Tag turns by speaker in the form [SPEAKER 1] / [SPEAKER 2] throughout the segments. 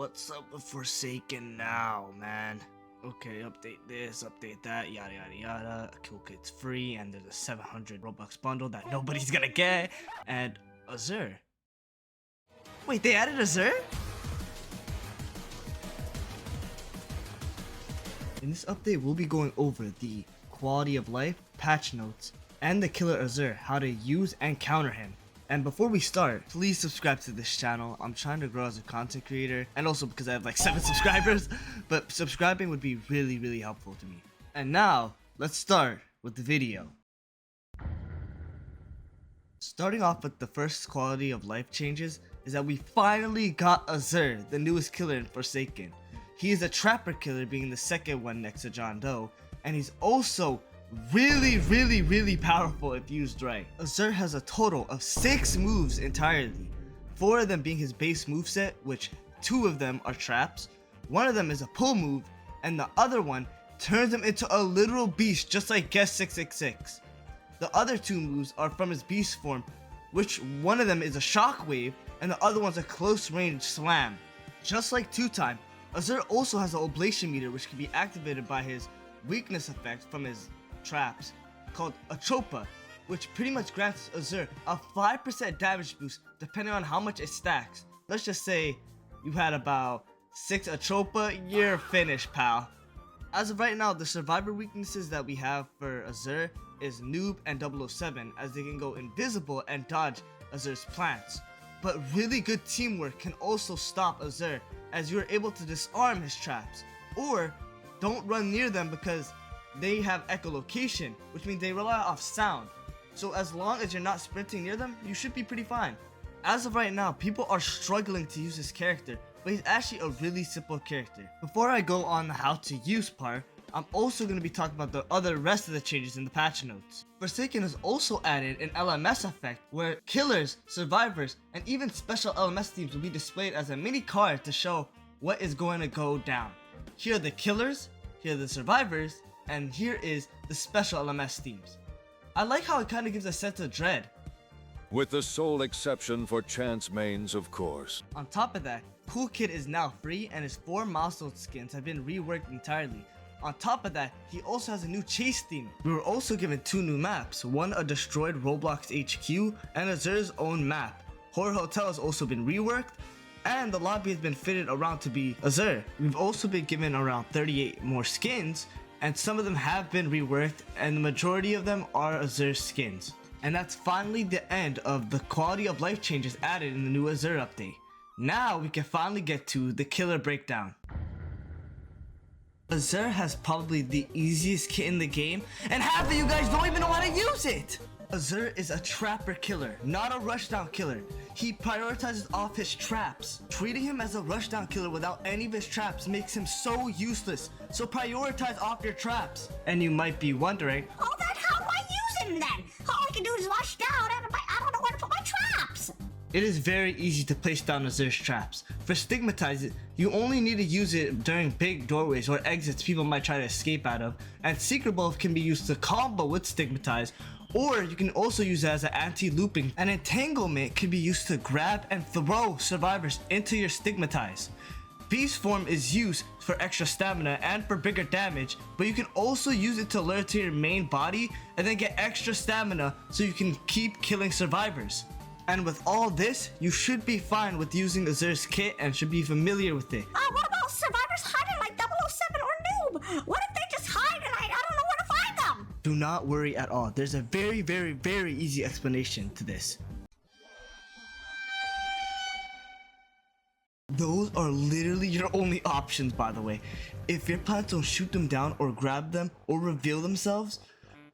[SPEAKER 1] What's up with Forsaken now, man? Okay, update this, update that, yada yada yada. Cool Kid's free, and there's a 700 Robux bundle that nobody's gonna get. And Azur. Wait, they added Azur? In this update, we'll be going over the quality of life, patch notes, and the killer Azur, how to use and counter him. And before we start, please subscribe to this channel. I'm trying to grow as a content creator, and also because I have like 7 subscribers, but subscribing would be really helpful to me. And now, let's start with the video. Starting off with the first quality of life changes is that we finally got Azur, the newest killer in Forsaken. He is a trapper killer, being the second one next to John Doe, and he's also really powerful if used right. Azur has a total of 6 moves entirely, 4 of them being his base moveset, which 2 of them are traps, 1 of them is a pull move, and the other one turns him into a literal beast just like Guess 666. The other 2 moves are from his beast form, which one of them is a shockwave and the other one's a close range slam. Just like 2-time, Azur also has an oblation meter which can be activated by his weakness effect from his traps called Atropa, which pretty much grants Azur a 5% damage boost depending on how much it stacks. Let's just say you had about 6 Atropa, you're finished, pal. As of right now, the survivor weaknesses that we have for Azur is Noob and 007, as they can go invisible and dodge Azur's plants. But really good teamwork can also stop Azur, as you are able to disarm his traps, or don't run near them because they have echolocation, which means they rely off sound. So as long as you're not sprinting near them, you should be pretty fine. As of right now, people are struggling to use this character, but he's actually a really simple character. Before I go on the how to use part, I'm also going to be talking about the rest of the changes in the patch notes. Forsaken has also added an LMS effect where killers, survivors, and even special LMS teams will be displayed as a mini card to show what is going to go down. Here are the killers, here are the survivors, and here is the special LMS teams. I like how it kind of gives a sense of dread.
[SPEAKER 2] With the sole exception for chance mains, of course.
[SPEAKER 1] On top of that, Cool Kid is now free and his 4 milestone skins have been reworked entirely. On top of that, he also has a new chase theme. We were also given 2 new maps, one a destroyed Roblox HQ and Azur's own map. Horror Hotel has also been reworked, and the lobby has been fitted around to be Azur. We've also been given around 38 more skins, and some of them have been reworked, and the majority of them are Azur skins. And that's finally the end of the quality of life changes added in the new Azur update. Now we can finally get to the killer breakdown. Azur has probably the easiest kit in the game, and half of you guys don't even know how to use it! Azur is a trapper killer, not a rushdown killer. He prioritizes off his traps. Treating him as a rushdown killer without any of his traps makes him so useless, so prioritize off your traps. And you might be wondering,
[SPEAKER 3] Oh, then how do I use him then? All I can do is rush down and I don't know where to put my traps.
[SPEAKER 1] it is very easy to place down Azur's traps. For Stigmatize it, you only need to use it during big doorways or exits people might try to escape out of, and Secret Bulb can be used to combo with Stigmatize, or you can also use it as an anti-looping. An Entanglement can be used to grab and throw survivors into your Stigmatize. Beast form is used for extra stamina and for bigger damage, but you can also use it to lure to your main body and then get extra stamina so you can keep killing survivors. And with all this, you should be fine with using Azur's kit and should be familiar with it.
[SPEAKER 3] What about survivors hiding like 007 or Noob? What if they just hide and I don't know where to find them?
[SPEAKER 1] Do not worry at all. There's a very easy explanation to this. Those are literally your only options, by the way. If your plans don't shoot them down or grab them or reveal themselves,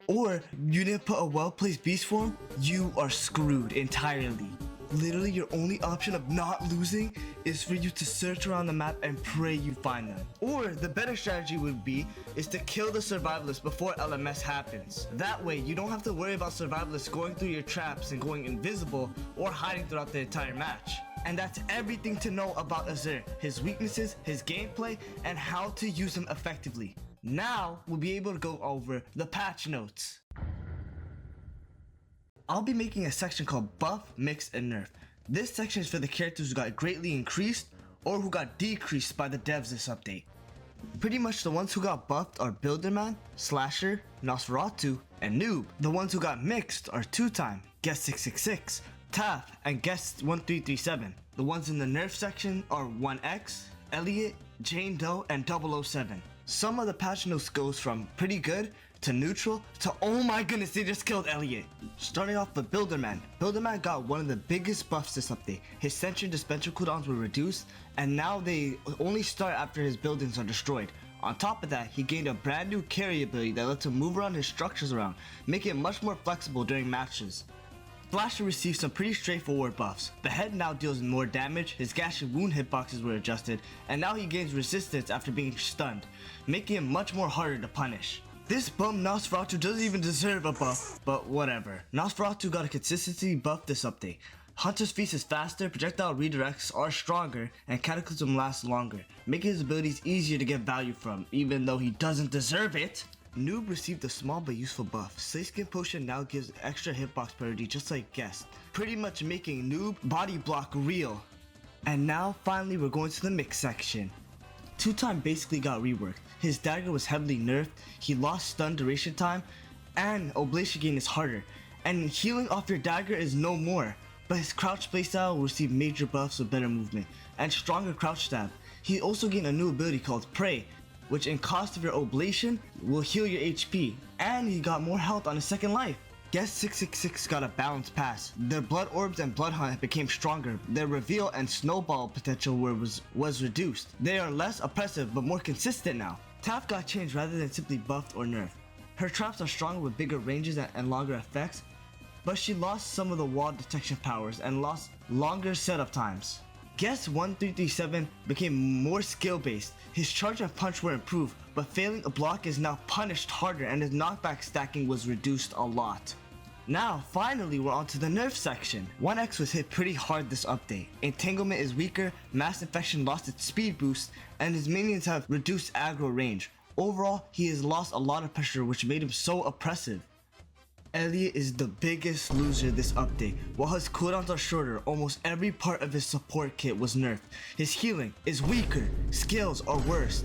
[SPEAKER 1] or you didn't put a well-placed beast form, you are screwed entirely. Literally your only option of not losing is for you to search around the map and pray you find them. Or the better strategy would be is to kill the survivalist before LMS happens. That way you don't have to worry about survivalists going through your traps and going invisible or hiding throughout the entire match. And that's everything to know about Azur, his weaknesses, his gameplay, and how to use him effectively. Now we'll be able to go over the patch notes. I'll be making a section called Buff, Mix, and Nerf. This section is for the characters who got greatly increased or who got decreased by the devs this update. Pretty much the ones who got buffed are Builderman, Slasher, Nosferatu, and Noob. The ones who got mixed are 2-Time, Guest 666, Taff, and Guest 1337. The ones in the nerf section are 1X, Elliot, Jane Doe, and 007. Some of the patch notes goes from pretty good to neutral to oh my goodness, they just killed Elliot. Starting off with Builderman. Builderman got one of the biggest buffs this update. His Sentry dispenser cooldowns were reduced, and now they only start after his buildings are destroyed. On top of that, he gained a brand new carry ability that lets him move around his structures around, making it much more flexible during matches. Slasher received some pretty straightforward buffs. The head now deals more damage, his gash and wound hitboxes were adjusted, and now he gains resistance after being stunned, making him much more harder to punish. This bum Nosferatu doesn't even deserve a buff, but whatever. Nosferatu got a consistency buff this update. Hunter's Feast is faster, projectile redirects are stronger, and Cataclysm lasts longer, making his abilities easier to get value from, even though he doesn't deserve it. Noob received a small but useful buff. Slay Skin Potion now gives extra hitbox priority just like Guest, pretty much making Noob body block real. And now finally we're going to the mix section. 2-Time basically got reworked. His dagger was heavily nerfed, he lost stun duration time, and oblation gain is harder, and healing off your dagger is no more. But his crouch playstyle will receive major buffs with better movement, and stronger crouch stab. He also gained a new ability called Prey, which in cost of your oblation will heal your HP, and he got more health on his second life. Guest 666 got a balanced pass. Their blood orbs and blood hunt became stronger. Their reveal and snowball potential was reduced. They are less oppressive but more consistent now. Taff got changed rather than simply buffed or nerfed. Her traps are stronger with bigger ranges and longer effects, but she lost some of the wall detection powers and lost longer setup times. Guest 1337 became more skill based. His charge and punch were improved, but failing a block is now punished harder and his knockback stacking was reduced a lot. Now, finally, we're onto the nerf section. 1X was hit pretty hard this update. Entanglement is weaker, Mass Infection lost its speed boost, and his minions have reduced aggro range. Overall, he has lost a lot of pressure, which made him so oppressive. Elliot is the biggest loser this update. While his cooldowns are shorter, almost every part of his support kit was nerfed. His healing is weaker, skills are worse,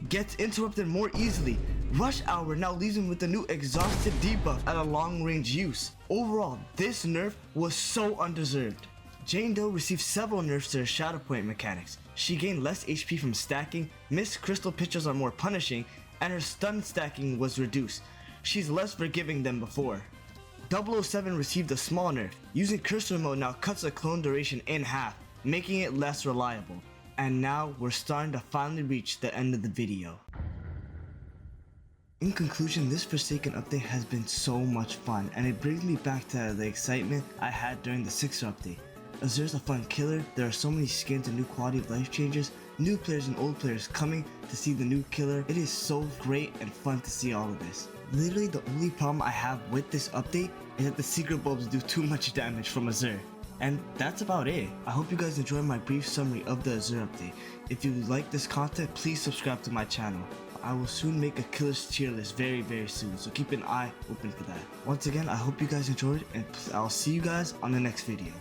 [SPEAKER 1] gets interrupted more easily. Rush Hour now leaves him with the new exhausted debuff at a long range use. Overall, this nerf was so undeserved. Jane Doe received several nerfs to her Shadow Point mechanics. She gained less HP from stacking, missed crystal pitches are more punishing, and her stun stacking was reduced. She's less forgiving than before. 007 received a small nerf. Using cursor mode now cuts the clone duration in half, making it less reliable. And now we're starting to finally reach the end of the video. In conclusion, this Forsaken update has been so much fun, and it brings me back to the excitement I had during the 6er update. Azur's a fun killer, there are so many skins and new quality of life changes, new players and old players coming to see the new killer. It is so great and fun to see all of this. Literally the only problem I have with this update is that the secret bulbs do too much damage from Azur. And that's about it. I hope you guys enjoyed my brief summary of the Azur update. If you like this content, please subscribe to my channel. I will soon make a killer's tier list very soon, so keep an eye open for that. Once again, I hope you guys enjoyed, and I'll see you guys on the next video.